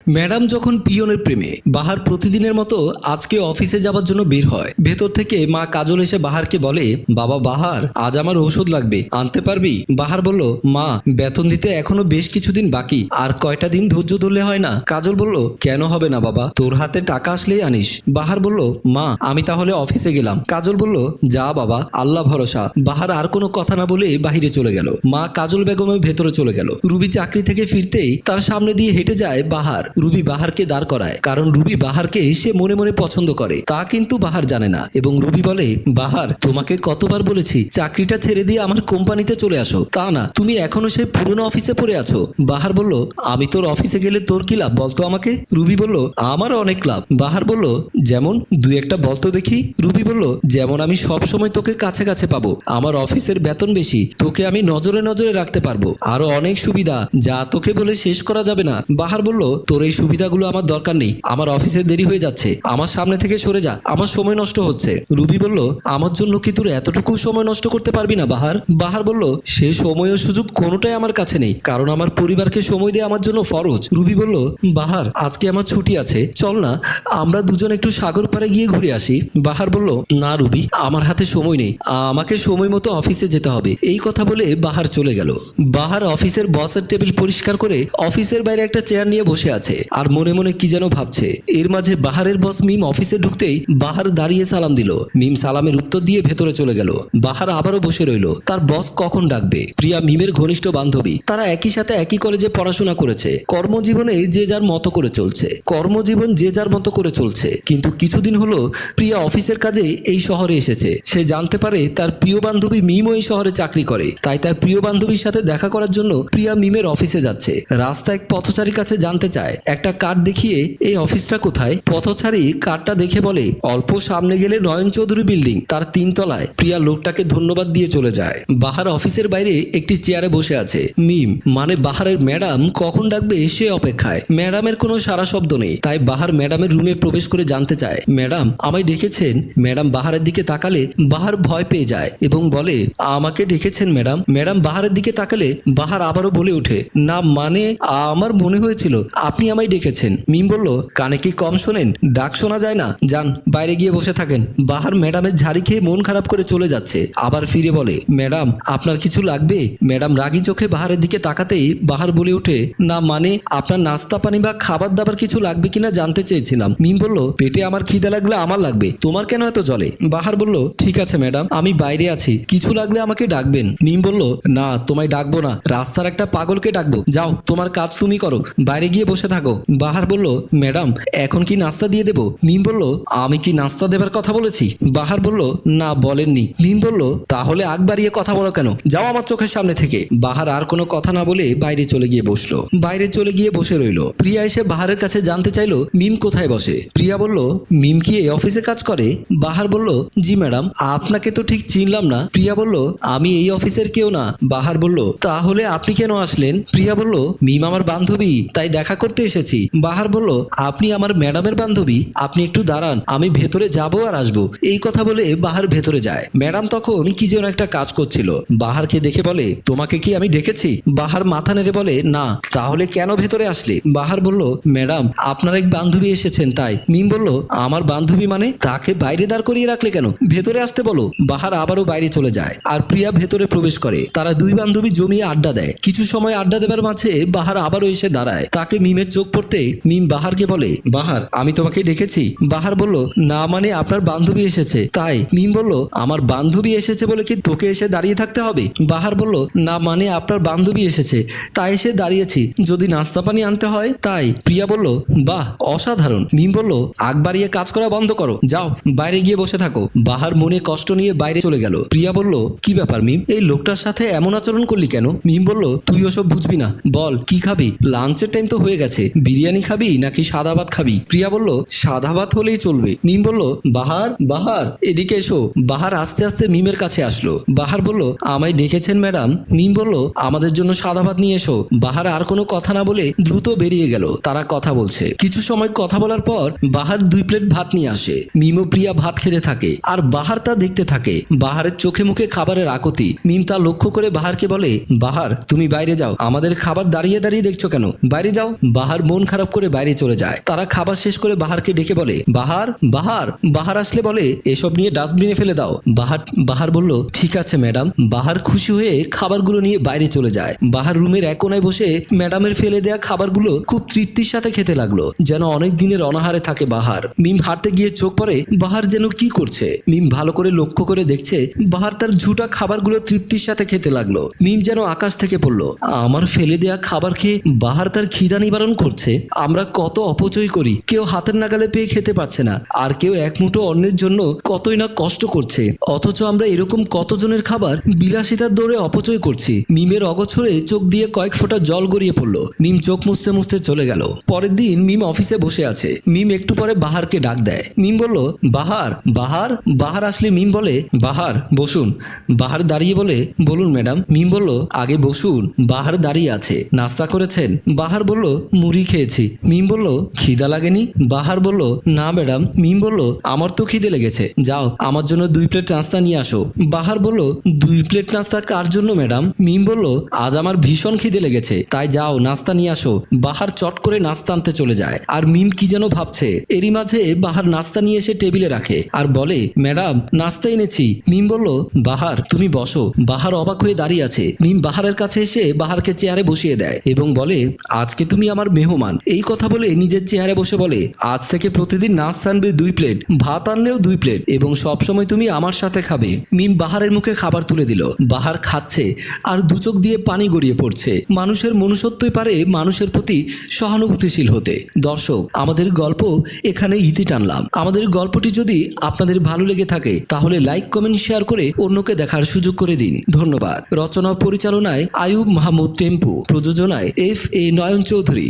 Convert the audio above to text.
Madam যখন পিয়নের প্রেমে বাহার প্রতিদিনের মতো আজকে অফিসে যাবার জন্য বের হয়। ভেতর থেকে মা কাজল এসে বাহারকে বলে, বাবা বাহার, আজ আমার ওষুধ লাগবে, আনতে পারবি? বাহার বলল, মা বেতন দিতে এখনো বেশ কিছুদিন বাকি, আর কয়টা দিন ধৈর্য ধরলে হয় না? কাজল বলল, কেন হবে না বাবা, তোর হাতে টাকা আসলেই আনিস। বাহার বলল, মা আমি তাহলে অফিসে গেলাম। কাজল বলল, যা বাবা, আল্লাহ ভরসা। বাহার আর কোনো কথা না বলে বাহিরে চলে গেল। মা কাজল বেগমের ভেতরে চলে গেল। রুবি চাকরি থেকে ফিরতেই তার সামনে দিয়ে হেঁটে যায় বাহার। রুবি বাহারকে দাঁড় করায়, কারণ রুবি বাহারকে সে মনে মনে পছন্দ করে, তা কিন্তু বাহার জানে না। এবং রুবি বলে, বাহার তোমাকে কতবার বলেছি চাকরিটা ছেড়ে দিয়ে আমার কোম্পানিতে চলে আসো, তা না তুমি এখনো সেই পুরনো অফিসে পড়ে আছো। বাহার বলল, আমি তোর অফিসে গেলে তোর কি লাভ বলতো আমাকে? রুবি বলল, আমারও অনেক লাভ। বাহার বলল, যেমন? দুই একটা বলতো দেখি। রুবি বলল, যেমন আমি সব সময় তোকে কাছে কাছে পাবো, আমার অফিসের বেতন বেশি, তোকে আমি নজরে নজরে রাখতে পারবো, আরো অনেক সুবিধা যা তোকে বলে শেষ করা যাবে না। বাহার বলল, তোর এই সুবিধাগুলো আমার দরকার নেই, আমার অফিসে দেরি হয়ে যাচ্ছে, আমার সামনে থেকে সরে যা, আমার সময় নষ্ট হচ্ছে। রুবি বলল, আমার জন্য কি তোর এতটুকু সময় নষ্ট করতে পারবি না বাহার? বাহার বলল, সে সময় ও সুযোগ কোনোটাই আমার কাছে নেই, কারণ আমার পরিবারকে সময় দেওয়া আমার জন্য ফরজ। রুবি বলল, বাহার আজকে আমার ছুটি আছে, চল না আমরা দুজন একটু সাগর পাড়ে গিয়ে ঘুরে আসি। বাহার বলল, না রুবি, আমার হাতে সময় নেই, আমাকে সময় মতো অফিসে যেতে হবে। এই কথা বলে বাহার চলে গেল। বাহার অফিসের বসের টেবিল পরিষ্কার করে অফিসের বাইরে একটা চেয়ার নিয়ে বসে আছে, আর মনে মনে কি যেন ভাবছে। এর মাঝে বাহারের বস মিম অফিসে ঢুকতেই বাহার দাঁড়িয়ে সালাম দিল। মিম সালামের উত্তর দিয়ে ভেতরে চলে গেল। বাহার আবারও বসে রইল, তার বস কখন ডাকবে। প্রিয়া মিমের ঘনিষ্ঠ বান্ধবী, তারা একই সাথে একই কলেজে পড়াশোনা করেছে। কর্মজীবনে যে যার মতো করে চলছে, কর্মজীবন যে যার মতো করে চলছে। কিন্তু কিছুদিন হলো প্রিয়া অফিসের কাজে এই শহরে এসেছে। সে জানতে পারে তার প্রিয় বান্ধবী মিমও এই শহরে চাকরি করে, তাই তার প্রিয় বান্ধবীর সাথে দেখা করার জন্য প্রিয়া মিমের অফিসে যাচ্ছে। রাস্তা এক পথচারীর কাছে জানতে চায় একটা কার্ড দেখিয়ে এই অফিসটা কোথায়। পথচারী কার্ডটা দেখে বলে, অল্প সামনে গেলে নয়ন চৌধুরী বিল্ডিং, তার 3 তলায়। প্রিয়া লোকটাকে ধন্যবাদ দিয়ে চলে যায়। বাহার অফিসের বাইরে একটি চেয়ারে বসে আছে। মিম মানে বাহারের ম্যাডাম কখন ডাকবে সে অপেক্ষায়। ম্যাডামের কোনো সারা শব্দ নেই, তাই বাহার ম্যাডামের রুমে প্রবেশ করে জানতে চায়, ম্যাডাম আমায় ডেকেছেন? ম্যাডাম বাহারের দিকে তাকালে বাহার ভয় পেয়ে যায় এবং বলে, আমাকে ডেকেছেন ম্যাডাম? ম্যাডাম বাহারের দিকে তাকালে বাহার আবারও বলে ওঠে, না মানে আমার মনে হয়েছিল আপনি আমায় ডেকেছেন। মিম বলল, কানে কি কম শোনেন? ডাক শোনা যায় না? যান বাইরে গিয়ে বসে থাকেন। বাহার ম্যাডামের ঝাড়ি খেয়ে মন খারাপ করে চলে যাচ্ছে, আবার ফিরে বলে, ম্যাডাম আপনার কিছু লাগবে? ম্যাডাম রাগী চোখে বাহারের দিকে তাকাতেই বাহার বলে ওঠে, না মানে আপনার নাস্তা পানি বা খাবার দাবার কিছু লাগবে কিনা জানতে চেয়েছিলাম। মিম বলল, পেটে আমার খিদে লাগলে আমার লাগবে, তোমার কেন এত জলে? বাহার বলল, ঠিক আছে ম্যাডাম, আমি বাইরে আছি, কিছু লাগলে আমাকে ডাকবেন। মিম বলল, না তোমায় ডাকবো না, রাস্তার একটা পাগলকে ডাকবো, যাও তোমার কাজ তুমি করো, বাইরে গিয়ে বসে থাকো। বাহার বলল, ম্যাডাম এখন কি নাস্তা দিয়ে দেবো? মিম বলল, আমি কি নাস্তা দেবার কথা বলেছি? বাহার বলল, না বলেননি। মিম বলল, তাহলে আগ বাড়িয়ে কথা বলো কেন, যাও আমার চোখের সামনে থেকে। বাহার আর কোনো কথা না বলে বাইরে চলে গিয়ে বসলো। বাইরে চলে গিয়ে বসে রইল। প্রিয়া এসে বাহারের কাছে জানতে চাইলো মিম কোথায় বসে। প্রিয়া বলল, মিম কি এই অফিসে কাজ করে? বাহার বলল, জি ম্যাডাম, আপনাকে তো ঠিক চিনলাম না। প্রিয়া বলল, আমি এই অফিসের কেউ না। বাহার বলল, তাহলে আপনি কেন আসলেন? প্রিয়া বলল, মিম আমার বান্ধবী, তাই দেখা করতে এসেছি। বাহার বলল, আপনি আমার ম্যাডামের বান্ধবী? আপনি একটু দাঁড়ান, আমি ভেতরে যাবো আর আসবো। এই কথা বলে বাহার ভেতরে যায়। ম্যাডাম তখন কি যেন একটা কাজ করছিল। বাহারকে দেখে বলে, তোমাকে কি আমি ডেকেছি? বাহার মাথা নেড়ে বলে, না। তাহলে কেন ভেতরে আসলে? বাহার বলল, ম্যাডাম আপনার এক বান্ধবী এসেছেন তাই। মিম বলল, আমার বান্ধবী মানে? তাকে বাইরে দাঁড় করিয়ে রাখলে কেন? ভেতরে আসতে বলো। বাহার আবারও বাইরে চলে যায়, আর প্রিয়া ভেতরে প্রবেশ করে। তারা দুই বান্ধবী জমিয়ে আড্ডা দেয়। কিছু সময় আড্ডা দেবার মাঝে বাহার আবারও এসে দাঁড়ায়। তাকে মিমের চোখ পড়তে মিম বাহারকে বলে, বাহার আমি তোমাকে ডেকেছি? বাহার বলল, না মানে আপনার বান্ধবী এসেছে তাই। মিম বলল, আমার বান্ধবী এসেছে বলে কি তোকে এসে দাঁড়িয়ে থাকতে হবে? বাহার বলল, না মানে আপনার বান্ধবী এসেছে তাই এসে দাঁড়িয়েছি, যদি নাস্তা পানি আনতে হয় তাই। প্রিয়া বলল, বাহ অসাধারণ। মিম বলল, আগ বাড়িয়ে কাজ করা বন্ধ করো, যাও বাইরে গিয়ে বসে থাকো। বাহার মনে কষ্ট নিয়ে বাইরে চলে গেল। প্রিয়া বলল, কি ব্যাপার মিম, এই লোকটার সাথে এমন আচরণ করলি কেন? মিম বলল, তুই ওসব বুঝবি না, বল কি খাবি? লাঞ্চের টাইম তো হয়ে গেছে, বিরিয়ানি খাবি নাকি সাদা ভাত খাবি? প্রিয়া বলল, সাদা ভাত হলেই চলবে। মিম বলল, বাহার বাহার এদিকে এসো। বাহার আস্তে আস্তে মিমের কাছে আসলো। বাহার বলল, আমায় ডেকেছেন ম্যাডাম? মিম বলল, আমাদের জন্য সাদা ভাত নিয়ে এসো। বাহার আর কোনো কথা না বলে দ্রুত বেরিয়ে গেল। তারা কথা বলছে। কিছু সময় কথা বলার পর বাহার 2 প্লেট ভাত নিয়ে আসে। মিম ও প্রিয়া ভাত খেতে থাকে, আর বাহার তা দেখতে থাকে। বাহারের চোখে মুখে খাবারের আকতি। মিম তা লক্ষ্য করে বাহারকে বলে, বাহার তুমি বাইরে যাও, আমাদের খাবার দাঁড়িয়ে দাঁড়িয়ে দেখছো কেন? বাইরে যাও। বাহার বাহার মন খারাপ করে বাইরে চলে যায়। তারা খাবার শেষ করে বাহারকে ডেকে বলে, বাহার বাহার। বাহার আসলে বলে, এসব নিয়ে ডাস্টবিনে ফেলে দাও। বাহার বলল, ঠিক আছে ম্যাডাম। বাহার খুশি হয়ে খাবারগুলো নিয়ে বাইরে চলে যায়। বাহার রুমের এক কোনায় বসে ম্যাডামের ফেলে দেয়া খাবারগুলো খুব তৃপ্তির সাথে খেতে লাগলো, যেন অনেক দিনের অনাহারে থাকে বাহার। মিম হাঁটতে গিয়ে চোখ পড়ে বাহার যেন কি করছে। মিম ভালো করে লক্ষ্য করে দেখছে বাহার তার ঝুটা খাবারগুলো তৃপ্তির সাথে খেতে লাগলো। মিম যেন আকাশ থেকে পড়লো। আমার ফেলে দেয়া খাবার খেয়ে বাহার তার খিদা নিবারণ করছে। আমরা কত অপচয় করি, কেউ হাতের নাগালে পেয়ে খেতে পারছে না, আর কেউ এক মুঠো অন্যের জন্য কতই না কষ্ট করছে, অথচ আমরা এরকম কতজনের খাবার বিলাসিতার দৌড়ে অপচয় করছি। মিমের অগোছরে চোখ দিয়ে কয়েক ফোঁটা জল গড়িয়ে পড়লো। মিম চোখ মুছতে মুছতে চলে গেল। পরের দিন মিম অফিসে বসে আছে। মিম একটু পরে বাহারকে ডাক দেয়। মিম বলল, বাহার বাহার। বাহার আসলে মিম বলে, বাহার বসুন। বাহার দাঁড়িয়ে বলে, বলুন ম্যাডাম। মিম বলল, আগে বসুন। বাহার দাঁড়িয়ে আছে। নাস্তা করেছেন? বাহার বলল, মুড়ি খেয়েছি। মিম বলল, খিদা লাগেনি? বাহার বলল, না ম্যাডাম। মিম বলল, আমার তো খিদে লেগেছে, যাও আমার জন্য 2 প্লেট নাস্তা নিয়ে আসো। বাহার বলল, 2 প্লেট নাস্তা কার জন্য ম্যাডাম? মিম বলল, আজ আমার ভীষণ খিদে লেগেছে, তাই যাও নাস্তা নিয়ে আসো। বাহার চট করে নাস্তা আনতে চলে যায়। আর মিম কি যেন ভাবছে। এরই মাঝে বাহার নাস্তা নিয়ে এসে টেবিলে রাখে আর বলে, ম্যাডাম নাস্তা এনেছি। মিম বলল, বাহার তুমি বসো। বাহার অবাক হয়ে দাঁড়িয়ে আছে। মিম বাহারের কাছে এসে বাহারকে চেয়ারে বসিয়ে দেয় এবং বলে, আজকে তুমি আমার মেহমান। এই কথা বলে নিজের চেয়ারে বসে বলে, আজ থেকে প্রতিদিন নাস্তা আনবে 2 প্লেট, ভাত আনলেও 2 প্লেট, এবং সবসময় তুমি আমার সাথে খাবে। মিম বাহারের মুখে খাবার তুলে দিল। বাহার খাচ্ছে আর দু চোখ দিয়ে পানি গড়িয়ে পড়ছে। মানুষের মনুষ্যত্বই পারে মানুষের প্রতি সহানুভূতিশীল হতে। দর্শক, আমাদের গল্প এখানে ইতি টানলাম। আমাদের গল্পটি যদি আপনাদের ভালো লেগে থাকে তাহলে লাইক, কমেন্ট, শেয়ার করে অন্যকে দেখার সুযোগ করে দিন। ধন্যবাদ। রচনা ও পরিচালনায় আয়ুব মাহমুদ টেম্পু, প্রযোজনায় FA নয়ন চৌধুরী।